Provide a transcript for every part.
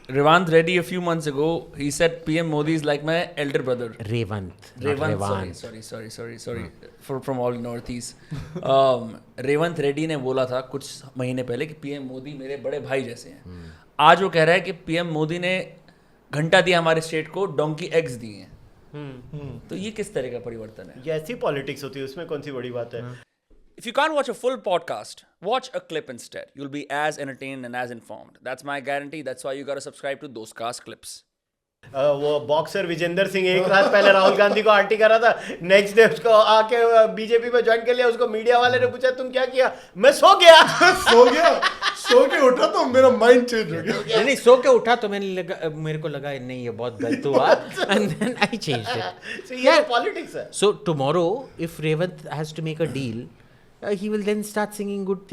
Revant Reddy a few months ago, he said PM Modi is like my elder brother. Revant, not Revant, Revant. sorry. From all northeast. Revanth Reddy ने बोला था कुछ महीने पहले कि PM Modi मेरे बड़े भाई जैसे हैं. आज वो कह रहा है कि पीएम मोदी ने घंटा दिया हमारे स्टेट को, डोंकी एग्स दिए हैं. तो ये किस तरह का परिवर्तन है? ये ऐसी पॉलिटिक्स होती है, उसमें कौन सी बड़ी बात है? If you can't watch a full podcast, watch a clip instead. You'll be as entertained and as informed. That's my guarantee. That's why you gotta subscribe to those cast clips. वो boxer Vijender Singh एक रात पहले राहुल गांधी को RT कर रहा था, next day उसको आके बीजेपी में ज्वाइन कर लिया. उसको मीडिया वाले ने पूछा तुम क्या किया? मैं सो गया. सो के उठा तो मेरा माइंड चेंज हो गया. नहीं, सो के उठा तो मेरे को लगा नहीं ये बहुत गलत हुआ, and then I changed it. So ये पॉलिटिक्स है. So tomorrow, if Revant has to make a deal, he will then start singing good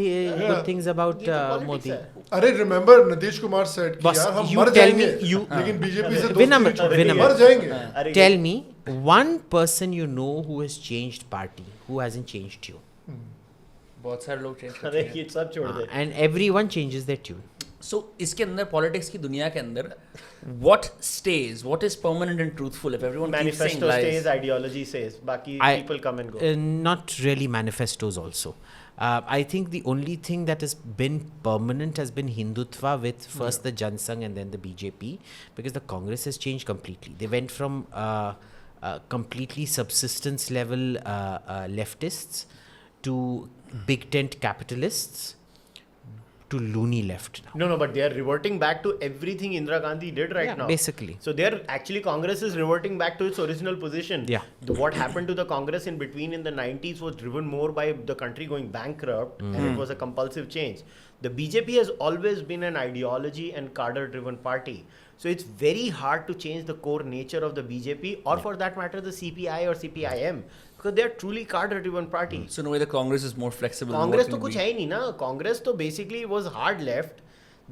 things about Modi. अरे remember नीतीश कुमार said कि यार हम मर जाएंगे, लेकिन बीजेपी से दोस्ती मर जाएंगे. Tell me one person you know who has changed party, who hasn't changed you. बहुत सारे लोग change अरे ये सब छोड़ दे. And everyone changes their tune. So इसके अंदर पॉलिटिक्स की दुनिया के अंदर what stays, what is permanent and truthful? If everyone keeps saying Manifesto lies, stays, ideology stays. बाकी people come and go. Not really manifestos also. I think the only thing that has been permanent has been Hindutva with first the Jan Sangh and then the BJP, because the Congress has changed completely. They went from completely subsistence level leftists to big tent capitalists to loony left now. No, but they are reverting back to everything Indira Gandhi did right now. Basically. So they are actually, Congress is reverting back to its original position. Yeah. What happened to the Congress in between in the 90s was driven more by the country going bankrupt, and it was a compulsive change. The BJP has always been an ideology and cadre-driven party. So it's very hard to change the core nature of the BJP, or for that matter, the CPI or CPIM. Because they are truly cadre-driven party. so in a way the Congress is more flexible. Congress तो कुछ है ही नहीं ना. कांग्रेस तो basically was hard left.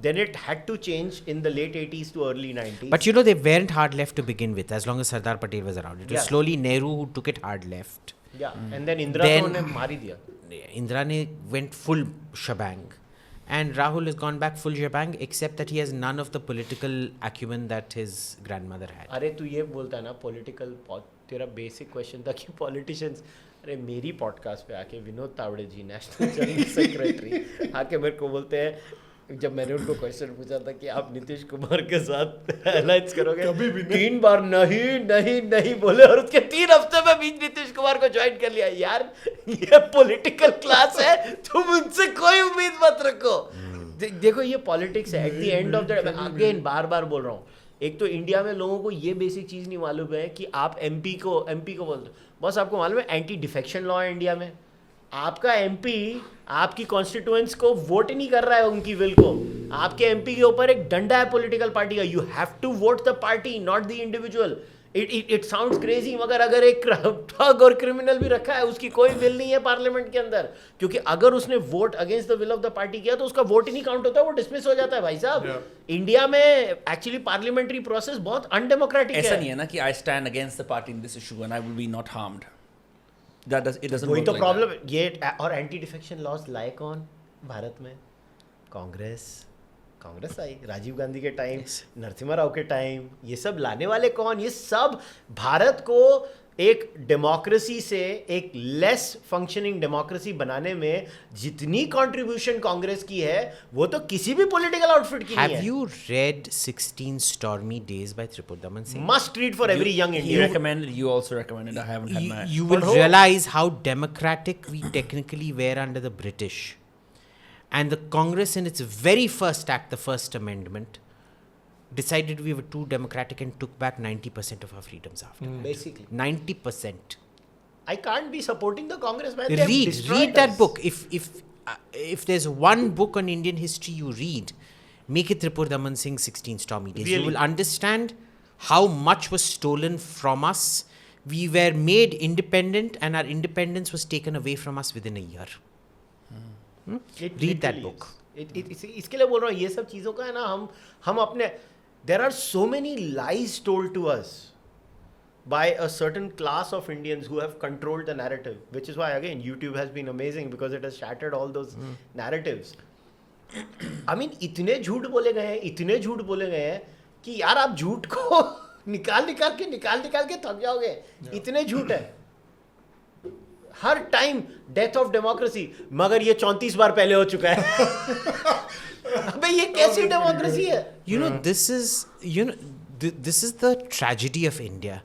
Then it had to change in the late 80s to early 90s. But you know, they weren't hard left to begin with, as long as Sardar Patel was around. It was slowly Nehru who took it hard left. Yeah, and then Indira Then- को उन्हें मार ही दिया. Indira ne went full shebang. And Rahul has gone back full shebang, except that he has none of the political acumen that his grandmother had. अरे तू ये बोलता है ना पॉलिटिकल, तेरा बेसिक क्वेश्चन था कि पॉलिटिशियंस, अरे मेरी पॉडकास्ट पे आके विनोद तावड़े जी नेशनल जनरल सेक्रेटरी आके मेरे को बोलते हैं, जब मैंने उनको क्वेश्चन पूछा था कि आप नीतीश कुमार के साथ अलायंस करोगे, कभी भी नहीं. 3 बार नहीं बोले, और उसके 3 हफ्ते में बीच नीतीश कुमार को ज्वाइन कर लिया. यार ये पॉलिटिकल क्लास है, तुम उनसे कोई उम्मीद मत रखो. देखो ये पॉलिटिक्स है. At the end of the, again बार बोल रहा हूँ, एक तो इंडिया में लोगों को ये बेसिक चीज़ नहीं मालूम है कि आप एमपी को बोलते हो. बस आपको मालूम है एंटी डिफेक्शन लॉ है इंडिया में. आपका एमपी आपकी कॉन्स्टिट्यूएंट्स को वोट नहीं कर रहा है उनकी विल को. आपके एमपी के ऊपर एक डंडा है पॉलिटिकल पार्टी का. You have to vote the party, not the individual. It sounds crazy, मगर अगर एक ठग और क्रिमिनल भी रखा है, उसकी कोई विल नहीं है पार्लियामेंट के अंदर, क्योंकि अगर उसने vote against the will of the party किया तो उसका वोट ही नहीं काउंट होता, वो डिसमिस हो जाता है. भाई साहब, इंडिया में एक्चुअली पार्लियामेंट्री प्रोसेस बहुत अनडेमोक्रेटिक है. ऐसा नहीं है ना कि I stand against the party in this issue and I will be not harmed. It doesn't वही work तो like प्रॉब्लम. that. ये और एंटी डिफेक्शन लॉज लाए कौन भारत में? कांग्रेस आई राजीव गांधी के टाइम, नरसिम्हा राव के टाइम. ये सब लाने वाले कौन? ये सब भारत को एक डेमोक्रेसी से एक लेस फंक्शनिंग डेमोक्रेसी बनाने में जितनी कंट्रीब्यूशन कांग्रेस की है, वो तो किसी भी पॉलिटिकल आउटफिट की नहीं है. Have you read 16 Stormy Days by Tripurdaman Singh? Must read for every young He Indian. recommended, you also recommended. I haven't had my. You will realize how democratic we technically were under the British. And the Congress, in its very first act, the First Amendment, decided we were too democratic and took back 90% of our freedoms after. Basically 90%. I can't be supporting the Congress man. Read that book. If there's one book on Indian history you read, make it Tripurdaman Singh's 16 Stormy Days. Really? You will understand how much was stolen from us. We were made independent and our independence was taken away from us within a year. Read that book. इसके लिए बोल रहा हूँ, ये सब चीज़ों का है ना, हम अपने, there are so many lies told to us by a certain class of Indians who have controlled the narrative, which is why again YouTube has been amazing because it has shattered all those narratives. I mean इतने झूठ बोले गए हैं कि यार आप झूठ को निकाल के थक जाओगे, इतने झूठ है हर टाइम। डेथ ऑफ डेमोक्रेसी, मगर ये 34 बार पहले हो चुका है। अबे ये कैसी डेमोक्रेसी है? This is the tragedy of India.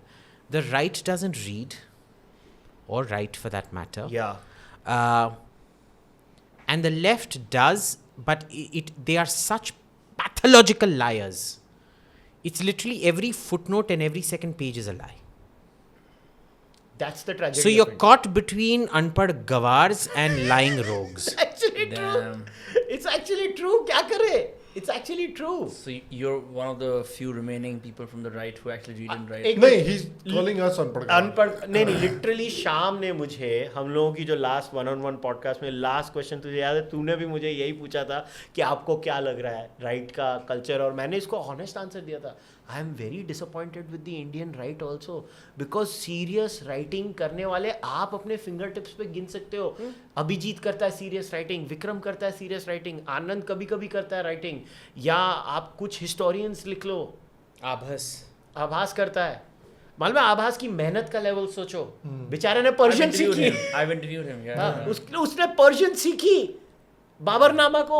The right doesn't read, or write for that matter. Yeah. And the left does, but they are such pathological liars. It's literally every footnote and every second page is a lie. That's the tragedy. So you're of caught between unpad gawars and lying rogues. India. Actually true. Damn. It's actually true. क्या करे? It's actually true. So you're one of the few remaining people from the right who actually read and write. एक नहीं, he's calling us अनपढ़ नहीं literally शाम ने मुझे, हम लोगों की जो लास्ट 1-on-1 पॉडकास्ट में लास्ट क्वेश्चन तुझे याद है, तूने भी मुझे यही पूछा था कि आपको क्या लग रहा है राइट का कल्चर, और मैंने इसको ऑनेस्ट आंसर दिया था। I am very disappointed with the Indian right also, because serious writing करने वाले आप अपने फिंगर टिप्स पे गिन सकते हो। अभिजीत करता है सीरियस राइटिंग, विक्रम करता है सीरियस राइटिंग, आनंद कभी कभी करता है राइटिंग, या आप कुछ हिस्टोरियंस लिख लो, आभास करता है। मालूम है आभास की मेहनत का लेवल सोचो, बेचारे ने पर्शियन सीखी। I've interviewed him. Yeah. उसने पर्शियन सीखी बाबरनामा को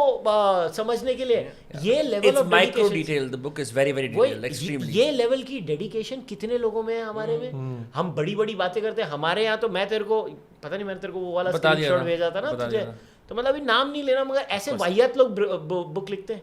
समझने के लिए। ये level It's of micro detail. The book is very detailed, extremely. ये लेवल की डेडिकेशन कितने लोगों में है हमारे में? हम बड़ी बड़ी बातें करते हैं हमारे यहाँ। तो मैं तेरे को पता नहीं, मैंने तेरे को वो वाला बता दिया स्क्रीनशॉट था, भेजा था ना बता तुझे, दिया था। तो मतलब अभी नाम नहीं लेना, मगर ऐसे वाहियात लोग बुक लिखते हैं।